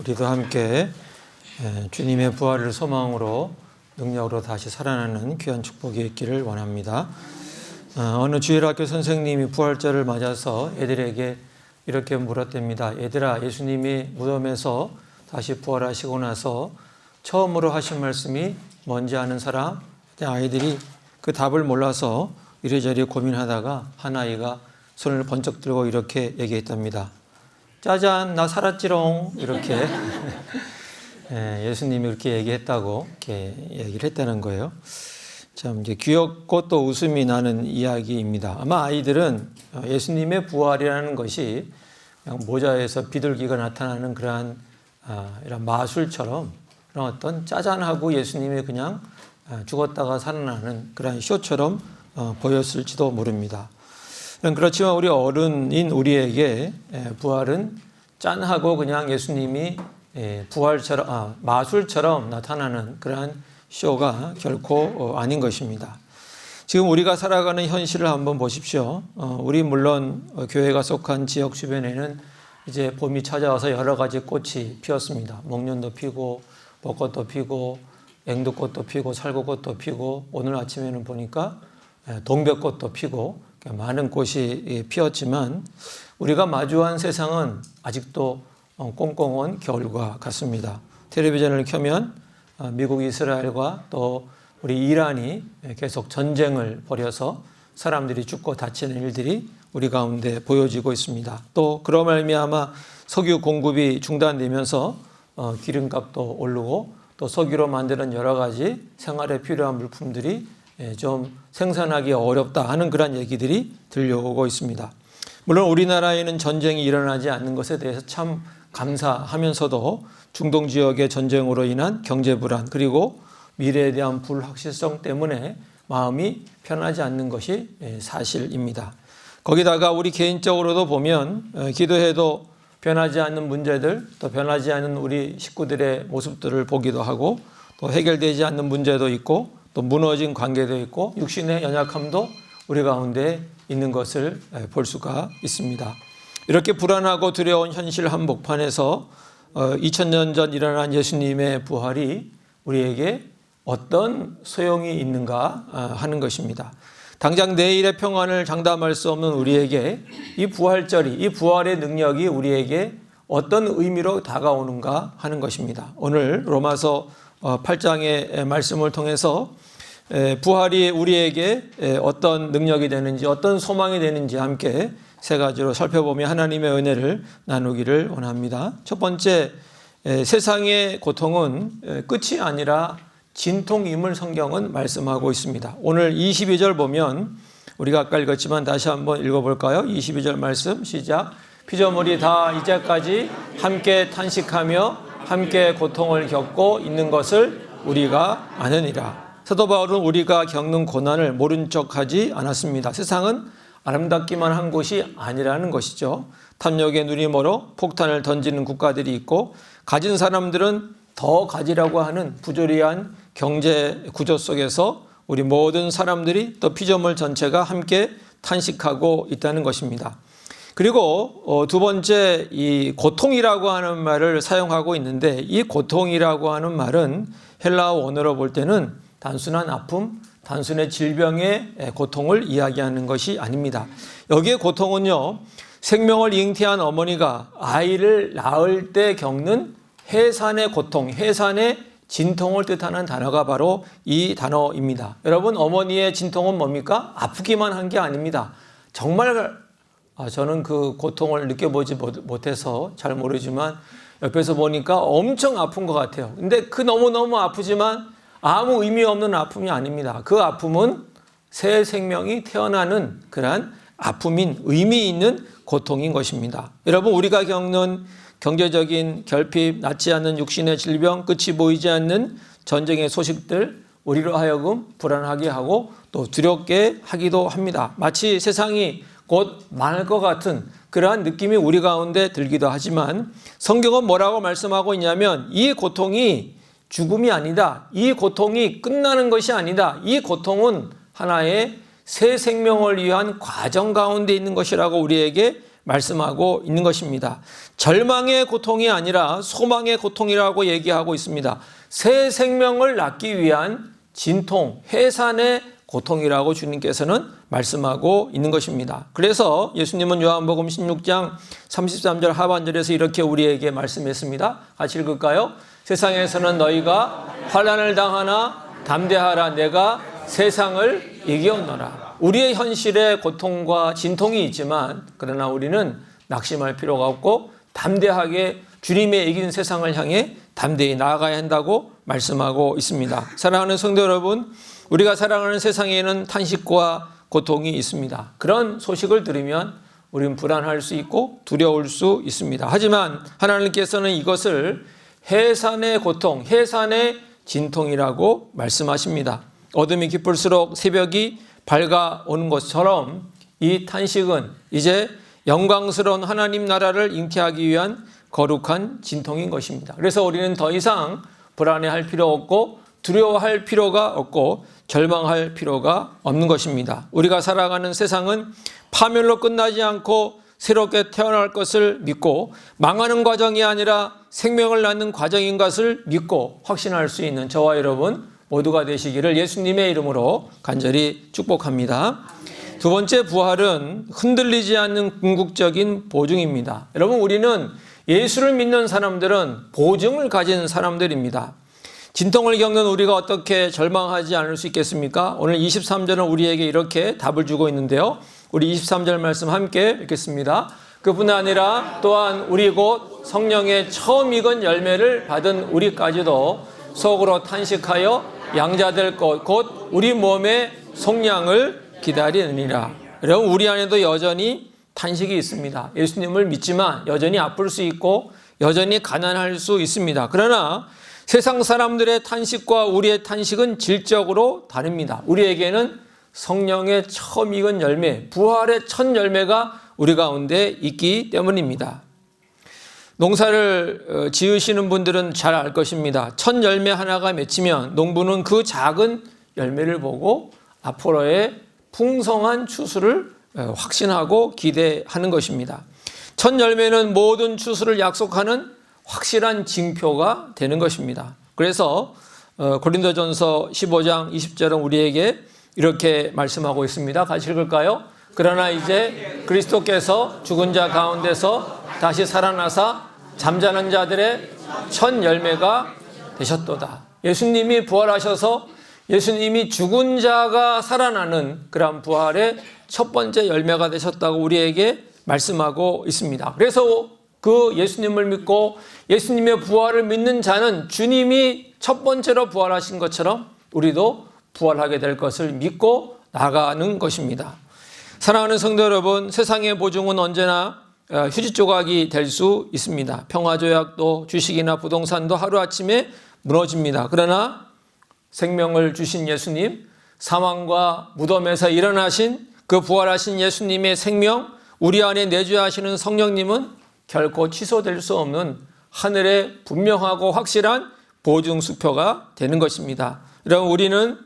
우리도 함께 주님의 부활을 소망으로 능력으로 다시 살아나는 귀한 축복이 있기를 원합니다. 어느 주일학교 선생님이 부활절을 맞아서 애들에게 이렇게 물었답니다. 얘들아, 예수님이 무덤에서 다시 부활하시고 나서 처음으로 하신 말씀이 뭔지 아는 사람? 아이들이 그 답을 몰라서 이리저리 고민하다가 한 아이가 손을 번쩍 들고 이렇게 얘기했답니다. 짜잔, 나 살았지롱. 이렇게 예수님이 그렇게 얘기했다고 이렇게 얘기를 했다는 거예요. 참 이제 귀엽고 또 웃음이 나는 이야기입니다. 아마 아이들은 예수님의 부활이라는 것이 그냥 모자에서 비둘기가 나타나는 그러한 이런 마술처럼 그런 어떤 짜잔하고 예수님이 그냥 죽었다가 살아나는 그런 쇼처럼 보였을지도 모릅니다. 그렇지만 우리 어른인 우리에게 부활은 짠하고 그냥 예수님이 부활처럼 마술처럼 나타나는 그러한 쇼가 결코 아닌 것입니다. 지금 우리가 살아가는 현실을 한번 보십시오. 우리 물론 교회가 속한 지역 주변에는 이제 봄이 찾아와서 여러 가지 꽃이 피었습니다. 목련도 피고 벚꽃도 피고 앵두꽃도 피고 살구꽃도 피고 오늘 아침에는 보니까 동백꽃도 피고 많은 꽃이 피었지만 우리가 마주한 세상은 아직도 꽁꽁한 겨울과 같습니다. 텔레비전을 켜면 미국, 이스라엘과 또 우리 이란이 계속 전쟁을 벌여서 사람들이 죽고 다치는 일들이 우리 가운데 보여지고 있습니다. 또 그로 말미암아 석유 공급이 중단되면서 기름값도 오르고 또 석유로 만드는 여러 가지 생활에 필요한 물품들이 좀 생산하기 어렵다 하는 그런 얘기들이 들려오고 있습니다. 물론 우리나라에는 전쟁이 일어나지 않는 것에 대해서 참 감사하면서도 중동 지역의 전쟁으로 인한 경제 불안 그리고 미래에 대한 불확실성 때문에 마음이 편하지 않는 것이 사실입니다. 거기다가 우리 개인적으로도 보면 기도해도 변하지 않는 문제들 또 변하지 않는 우리 식구들의 모습들을 보기도 하고 또 해결되지 않는 문제도 있고 또 무너진 관계도 있고 육신의 연약함도 우리 가운데 있는 것을 볼 수가 있습니다. 이렇게 불안하고 두려운 현실 한복판에서 2000년 전 일어난 예수님의 부활이 우리에게 어떤 소용이 있는가 하는 것입니다. 당장 내일의 평안을 장담할 수 없는 우리에게 이 부활절이, 이 부활의 능력이 우리에게 어떤 의미로 다가오는가 하는 것입니다. 오늘 로마서 8장의 말씀을 통해서 부활이 우리에게 어떤 능력이 되는지 어떤 소망이 되는지 함께 세 가지로 살펴보며 하나님의 은혜를 나누기를 원합니다. 첫 번째, 세상의 고통은 끝이 아니라 진통임을 성경은 말씀하고 있습니다. 오늘 22절 보면 우리가 아까 읽었지만 다시 한번 읽어볼까요? 22절 말씀 시작. 피조물이 다 이제까지 함께 탄식하며 함께 고통을 겪고 있는 것을 우리가 아느니라. 사도 바울은 우리가 겪는 고난을 모른 척하지 않았습니다. 세상은 아름답기만 한 곳이 아니라는 것이죠. 탐욕의 눈이 멀어 폭탄을 던지는 국가들이 있고 가진 사람들은 더 가지라고 하는 부조리한 경제 구조 속에서 우리 모든 사람들이 또 피조물 전체가 함께 탄식하고 있다는 것입니다. 그리고 두 번째, 이 고통이라고 하는 말을 사용하고 있는데 이 고통이라고 하는 말은 헬라어 원어로 볼 때는 단순한 아픔, 단순의 질병의 고통을 이야기하는 것이 아닙니다. 여기에 고통은요, 생명을 잉태한 어머니가 아이를 낳을 때 겪는 해산의 고통, 해산의 진통을 뜻하는 단어가 바로 이 단어입니다. 여러분, 어머니의 진통은 뭡니까? 아프기만 한 게 아닙니다. 정말 저는 그 고통을 느껴보지 못해서 잘 모르지만 옆에서 보니까 엄청 아픈 것 같아요. 근데 그 너무너무 아프지만 아무 의미 없는 아픔이 아닙니다. 그 아픔은 새 생명이 태어나는 그러한 아픔인 의미 있는 고통인 것입니다. 여러분, 우리가 겪는 경제적인 결핍, 낫지 않는 육신의 질병, 끝이 보이지 않는 전쟁의 소식들 우리로 하여금 불안하게 하고 또 두렵게 하기도 합니다. 마치 세상이 곧 망할 것 같은 그러한 느낌이 우리 가운데 들기도 하지만 성경은 뭐라고 말씀하고 있냐면 이 고통이 죽음이 아니다. 이 고통이 끝나는 것이 아니다. 이 고통은 하나의 새 생명을 위한 과정 가운데 있는 것이라고 우리에게 말씀하고 있는 것입니다. 절망의 고통이 아니라 소망의 고통이라고 얘기하고 있습니다. 새 생명을 낳기 위한 진통, 해산의 고통이라고 주님께서는 말씀하고 있는 것입니다. 그래서 예수님은 요한복음 16장 33절 하반절에서 이렇게 우리에게 말씀했습니다. 같이 읽을까요? 세상에서는 너희가 환난을 당하나 담대하라, 내가 세상을 이겼노라. 우리의 현실에 고통과 진통이 있지만 그러나 우리는 낙심할 필요가 없고 담대하게 주님의 이긴 세상을 향해 담대히 나아가야 한다고 말씀하고 있습니다. 사랑하는 성도 여러분, 우리가 살아가는 세상에는 탄식과 고통이 있습니다. 그런 소식을 들으면 우리는 불안할 수 있고 두려울 수 있습니다. 하지만 하나님께서는 이것을 해산의 고통, 해산의 진통이라고 말씀하십니다. 어둠이 깊을수록 새벽이 밝아오는 것처럼 이 탄식은 이제 영광스러운 하나님 나라를 잉태하기 위한 거룩한 진통인 것입니다. 그래서 우리는 더 이상 불안해할 필요 없고 두려워할 필요가 없고 절망할 필요가 없는 것입니다. 우리가 살아가는 세상은 파멸로 끝나지 않고 새롭게 태어날 것을 믿고 망하는 과정이 아니라 생명을 낳는 과정인 것을 믿고 확신할 수 있는 저와 여러분 모두가 되시기를 예수님의 이름으로 간절히 축복합니다. 두 번째, 부활은 흔들리지 않는 궁극적인 보증입니다. 여러분, 우리는 예수를 믿는 사람들은 보증을 가진 사람들입니다. 진통을 겪는 우리가 어떻게 절망하지 않을 수 있겠습니까? 오늘 23절은 우리에게 이렇게 답을 주고 있는데요. 우리 23절 말씀 함께 읽겠습니다. 그뿐 아니라 또한 우리 곧 성령의 처음 익은 열매를 받은 우리까지도 속으로 탄식하여 양자될 것 곧 우리 몸의 속량을 기다리느니라. 여러분, 우리 안에도 여전히 탄식이 있습니다. 예수님을 믿지만 여전히 아플 수 있고 여전히 가난할 수 있습니다. 그러나 세상 사람들의 탄식과 우리의 탄식은 질적으로 다릅니다. 우리에게는 성령의 처음 익은 열매, 부활의 첫 열매가 우리 가운데 있기 때문입니다. 농사를 지으시는 분들은 잘 알 것입니다. 첫 열매 하나가 맺히면 농부는 그 작은 열매를 보고 앞으로의 풍성한 추수를 확신하고 기대하는 것입니다. 첫 열매는 모든 추수를 약속하는 확실한 징표가 되는 것입니다. 그래서 고린도전서 15장 20절은 우리에게 이렇게 말씀하고 있습니다. 같이 읽을까요? 그러나 이제 그리스도께서 죽은 자 가운데서 다시 살아나사 잠자는 자들의 첫 열매가 되셨도다. 예수님이 부활하셔서 예수님이 죽은 자가 살아나는 그런 부활의 첫 번째 열매가 되셨다고 우리에게 말씀하고 있습니다. 그래서 그 예수님을 믿고 예수님의 부활을 믿는 자는 주님이 첫 번째로 부활하신 것처럼 우리도 부활하게 될 것을 믿고 나가는 것입니다. 사랑하는 성도 여러분, 세상의 보증은 언제나 휴지 조각이 될 수 있습니다. 평화조약도 주식이나 부동산도 하루아침에 무너집니다. 그러나 생명을 주신 예수님, 사망과 무덤에서 일어나신 그 부활하신 예수님의 생명, 우리 안에 내주하시는 성령님은 결코 취소될 수 없는 하늘의 분명하고 확실한 보증수표가 되는 것입니다. 여러분, 우리는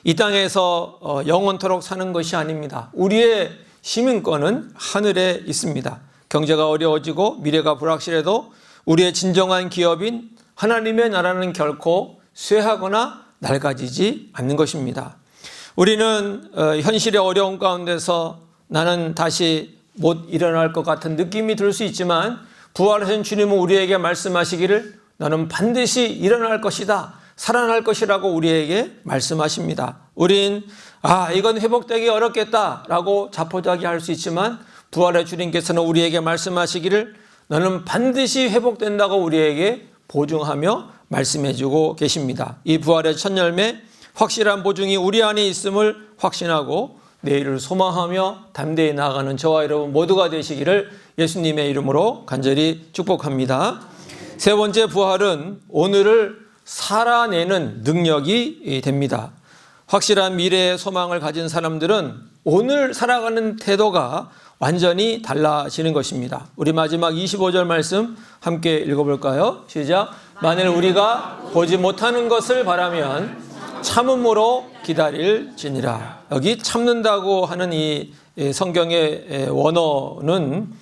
이 땅에서 영원토록 사는 것이 아닙니다. 우리의 시민권은 하늘에 있습니다. 경제가 어려워지고 미래가 불확실해도 우리의 진정한 기업인 하나님의 나라는 결코 쇠하거나 낡아지지 않는 것입니다. 우리는 현실의 어려움 가운데서 나는 다시 못 일어날 것 같은 느낌이 들 수 있지만 부활하신 주님은 우리에게 말씀하시기를 너는 반드시 일어날 것이다, 살아날 것이라고 우리에게 말씀하십니다. 우린 이건 회복되기 어렵겠다라고 자포자기할 수 있지만 부활의 주님께서는 우리에게 말씀하시기를 너는 반드시 회복된다고 우리에게 보증하며 말씀해주고 계십니다. 이 부활의 첫 열매, 확실한 보증이 우리 안에 있음을 확신하고 내일을 소망하며 담대히 나아가는 저와 여러분 모두가 되시기를 예수님의 이름으로 간절히 축복합니다. 세 번째, 부활은 오늘을 살아내는 능력이 됩니다. 확실한 미래의 소망을 가진 사람들은 오늘 살아가는 태도가 완전히 달라지는 것입니다. 우리 마지막 25절 말씀 함께 읽어볼까요? 시작. 만일 우리가 보지 못하는 것을 바라면 참음으로 기다릴지니라. 여기 참는다고 하는 이 성경의 원어는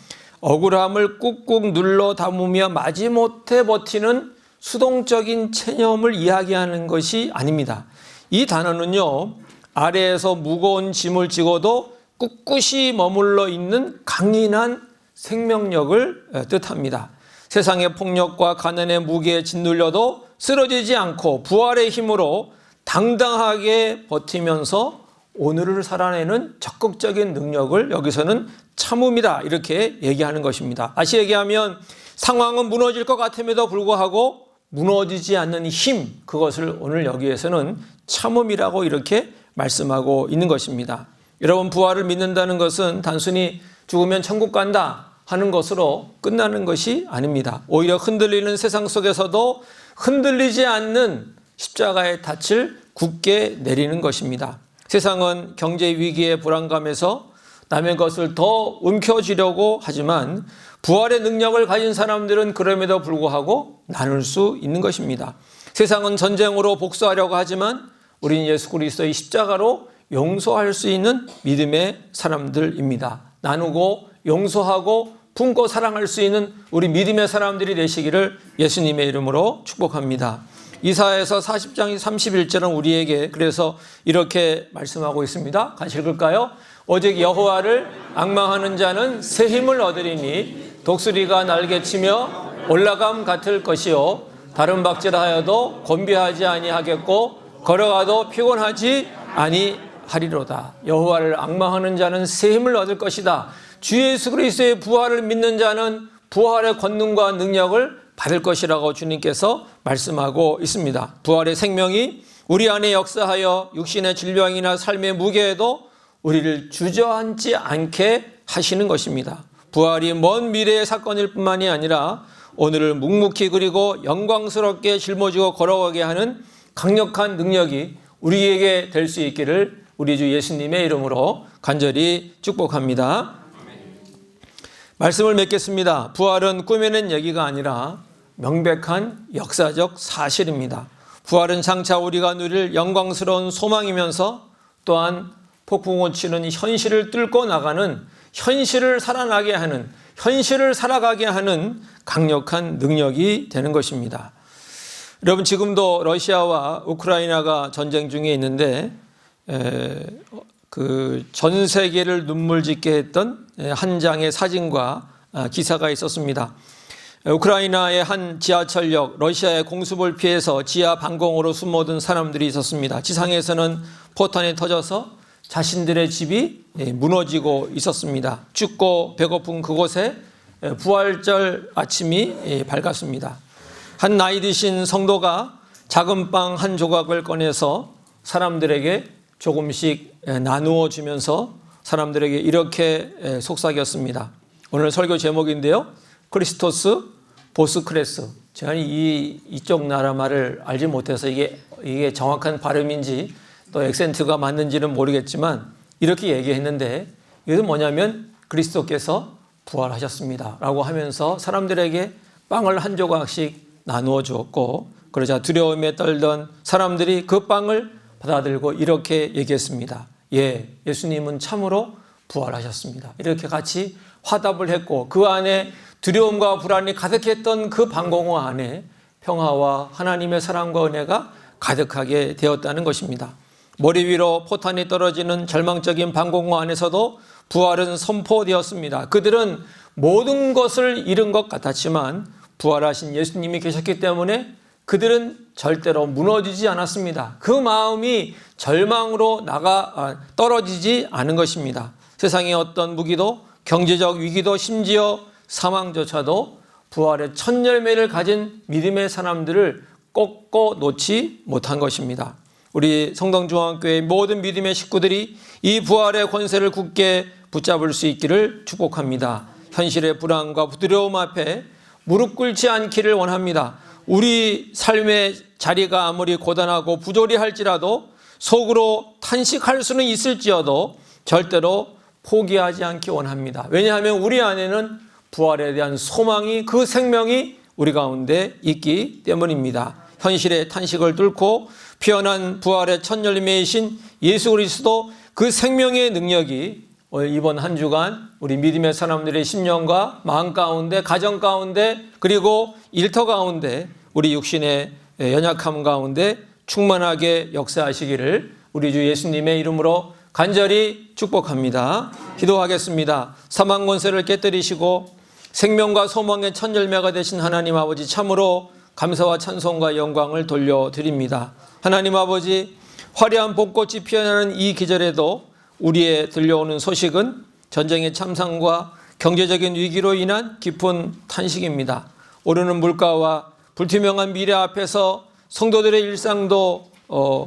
억울함을 꾹꾹 눌러 담으며 마지못해 버티는 수동적인 체념을 이야기하는 것이 아닙니다. 이 단어는요, 아래에서 무거운 짐을 지고도 꿋꿋이 머물러 있는 강인한 생명력을 뜻합니다. 세상의 폭력과 가난의 무게에 짓눌려도 쓰러지지 않고 부활의 힘으로 당당하게 버티면서 오늘을 살아내는 적극적인 능력을 여기서는 참음이다, 이렇게 얘기하는 것입니다. 다시 얘기하면 상황은 무너질 것 같음에도 불구하고 무너지지 않는 힘, 그것을 오늘 여기에서는 참음이라고 이렇게 말씀하고 있는 것입니다. 여러분, 부활을 믿는다는 것은 단순히 죽으면 천국 간다 하는 것으로 끝나는 것이 아닙니다. 오히려 흔들리는 세상 속에서도 흔들리지 않는 십자가의 닻을 굳게 내리는 것입니다. 세상은 경제 위기의 불안감에서 남의 것을 더 움켜쥐려고 하지만 부활의 능력을 가진 사람들은 그럼에도 불구하고 나눌 수 있는 것입니다. 세상은 전쟁으로 복수하려고 하지만 우리는 예수 그리스도의 십자가로 용서할 수 있는 믿음의 사람들입니다. 나누고 용서하고 품고 사랑할 수 있는 우리 믿음의 사람들이 되시기를 예수님의 이름으로 축복합니다. 이사야서 40장 31절은 우리에게 그래서 이렇게 말씀하고 있습니다. 같이 읽을까요? 오직 여호와를 앙망하는 자는 새 힘을 얻으리니 독수리가 날개치며 올라감 같을 것이요 다른 박질하여도 곤비하지 아니하겠고 걸어가도 피곤하지 아니하리로다. 여호와를 앙망하는 자는 새 힘을 얻을 것이다. 주 예수 그리스도의 부활을 믿는 자는 부활의 권능과 능력을 받을 것이라고 주님께서 말씀하고 있습니다. 부활의 생명이 우리 안에 역사하여 육신의 질병이나 삶의 무게에도 우리를 주저앉지 않게 하시는 것입니다. 부활이 먼 미래의 사건일 뿐만이 아니라 오늘을 묵묵히 그리고 영광스럽게 짊어지고 걸어가게 하는 강력한 능력이 우리에게 될 수 있기를 우리 주 예수님의 이름으로 간절히 축복합니다. 말씀을 맺겠습니다. 부활은 꾸며낸 얘기가 아니라 명백한 역사적 사실입니다. 부활은 장차 우리가 누릴 영광스러운 소망이면서 또한 폭풍을 치는 현실을 뚫고 나가는, 현실을 살아나게 하는, 현실을 살아가게 하는 강력한 능력이 되는 것입니다. 여러분, 지금도 러시아와 우크라이나가 전쟁 중에 있는데 그 전 세계를 눈물짓게 했던 한 장의 사진과 기사가 있었습니다. 우크라이나의 한 지하철역, 러시아의 공습을 피해서 지하 방공으로 숨어든 사람들이 있었습니다. 지상에서는 포탄이 터져서 자신들의 집이 무너지고 있었습니다. 춥고 배고픈 그곳에 부활절 아침이 밝았습니다. 한 나이 드신 성도가 작은 빵 한 조각을 꺼내서 사람들에게 조금씩 나누어 주면서 사람들에게 이렇게 속삭였습니다. 오늘 설교 제목인데요. 크리스토스 보스크레스. 제가 이쪽 나라 말을 알지 못해서 이게 정확한 발음인지 또 액센트가 맞는지는 모르겠지만 이렇게 얘기했는데, 이것은 뭐냐면 그리스도께서 부활하셨습니다 라고 하면서 사람들에게 빵을 한 조각씩 나누어 주었고, 그러자 두려움에 떨던 사람들이 그 빵을 받아들고 이렇게 얘기했습니다. 예, 예수님은 참으로 부활하셨습니다. 이렇게 같이 화답을 했고, 그 안에 두려움과 불안이 가득했던 그 방공호 안에 평화와 하나님의 사랑과 은혜가 가득하게 되었다는 것입니다. 머리 위로 포탄이 떨어지는 절망적인 방공호 안에서도 부활은 선포되었습니다. 그들은 모든 것을 잃은 것 같았지만 부활하신 예수님이 계셨기 때문에 그들은 절대로 무너지지 않았습니다. 그 마음이 절망으로 떨어지지 않은 것입니다. 세상의 어떤 무기도, 경제적 위기도, 심지어 사망조차도 부활의 첫 열매를 가진 믿음의 사람들을 꺾고 놓지 못한 것입니다. 우리 성동중앙교회 모든 믿음의 식구들이 이 부활의 권세를 굳게 붙잡을 수 있기를 축복합니다. 현실의 불안과 두려움 앞에 무릎 꿇지 않기를 원합니다. 우리 삶의 자리가 아무리 고단하고 부조리할지라도 속으로 탄식할 수는 있을지어도 절대로 포기하지 않기 원합니다. 왜냐하면 우리 안에는 부활에 대한 소망이, 그 생명이 우리 가운데 있기 때문입니다. 현실의 탄식을 뚫고 피어난 부활의 첫 열매이신 예수 그리스도, 그 생명의 능력이 이번 한 주간 우리 믿음의 사람들의 심령과 마음 가운데, 가정 가운데, 그리고 일터 가운데, 우리 육신의 연약함 가운데 충만하게 역사하시기를 우리 주 예수님의 이름으로 간절히 축복합니다. 기도하겠습니다. 사망 권세를 깨뜨리시고 생명과 소망의 첫 열매가 되신 하나님 아버지, 참으로 감사와 찬송과 영광을 돌려드립니다. 하나님 아버지, 화려한 봄꽃이 피어나는 이 계절에도 우리의 들려오는 소식은 전쟁의 참상과 경제적인 위기로 인한 깊은 탄식입니다. 오르는 물가와 불투명한 미래 앞에서 성도들의 일상도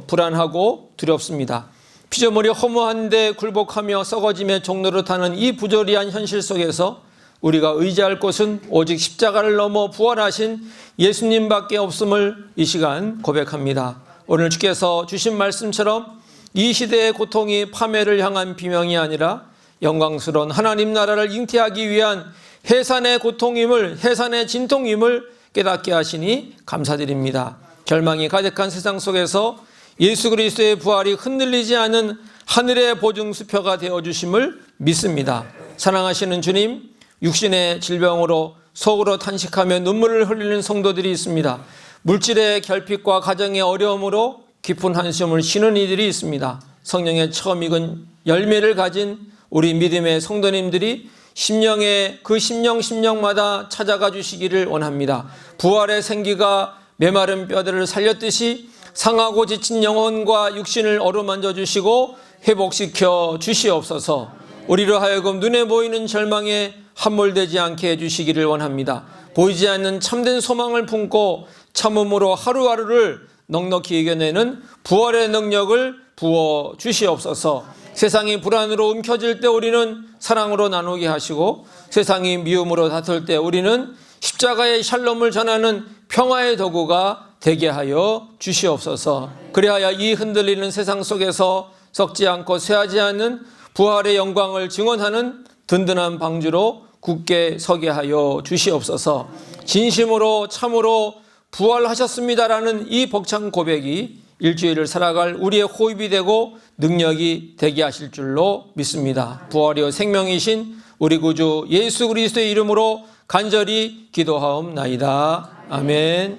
불안하고 두렵습니다. 피조물이 허무한데 굴복하며 썩어짐의 종로를 타는 이 부조리한 현실 속에서 우리가 의지할 곳은 오직 십자가를 넘어 부활하신 예수님밖에 없음을 이 시간 고백합니다. 오늘 주께서 주신 말씀처럼 이 시대의 고통이 파멸을 향한 비명이 아니라 영광스러운 하나님 나라를 잉태하기 위한 해산의 고통임을, 해산의 진통임을 깨닫게 하시니 감사드립니다. 절망이 가득한 세상 속에서 예수 그리스도의 부활이 흔들리지 않은 하늘의 보증수표가 되어주심을 믿습니다. 사랑하시는 주님, 육신의 질병으로 속으로 탄식하며 눈물을 흘리는 성도들이 있습니다. 물질의 결핍과 가정의 어려움으로 깊은 한숨을 쉬는 이들이 있습니다. 성령의 처음 익은 열매를 가진 우리 믿음의 성도님들이 심령의 그 심령마다 찾아가 주시기를 원합니다. 부활의 생기가 메마른 뼈들을 살렸듯이 상하고 지친 영혼과 육신을 어루만져 주시고 회복시켜 주시옵소서. 우리로 하여금 눈에 보이는 절망에 함몰되지 않게 해주시기를 원합니다. 보이지 않는 참된 소망을 품고 참음으로 하루하루를 넉넉히 이겨내는 부활의 능력을 부어 주시옵소서. 세상이 불안으로 움켜질 때 우리는 사랑으로 나누게 하시고, 세상이 미움으로 다툴 때 우리는 십자가의 샬롬을 전하는 평화의 도구가 되게 하여 주시옵소서. 그리하여 이 흔들리는 세상 속에서 썩지 않고 쇠하지 않는 부활의 영광을 증언하는 든든한 방주로 굳게 서게 하여 주시옵소서. 진심으로 참으로 부활하셨습니다라는 이 벅찬 고백이 일주일을 살아갈 우리의 호흡이 되고 능력이 되게 하실 줄로 믿습니다. 부활이요 생명이신 우리 구주 예수 그리스도의 이름으로 간절히 기도하옵나이다. 아멘.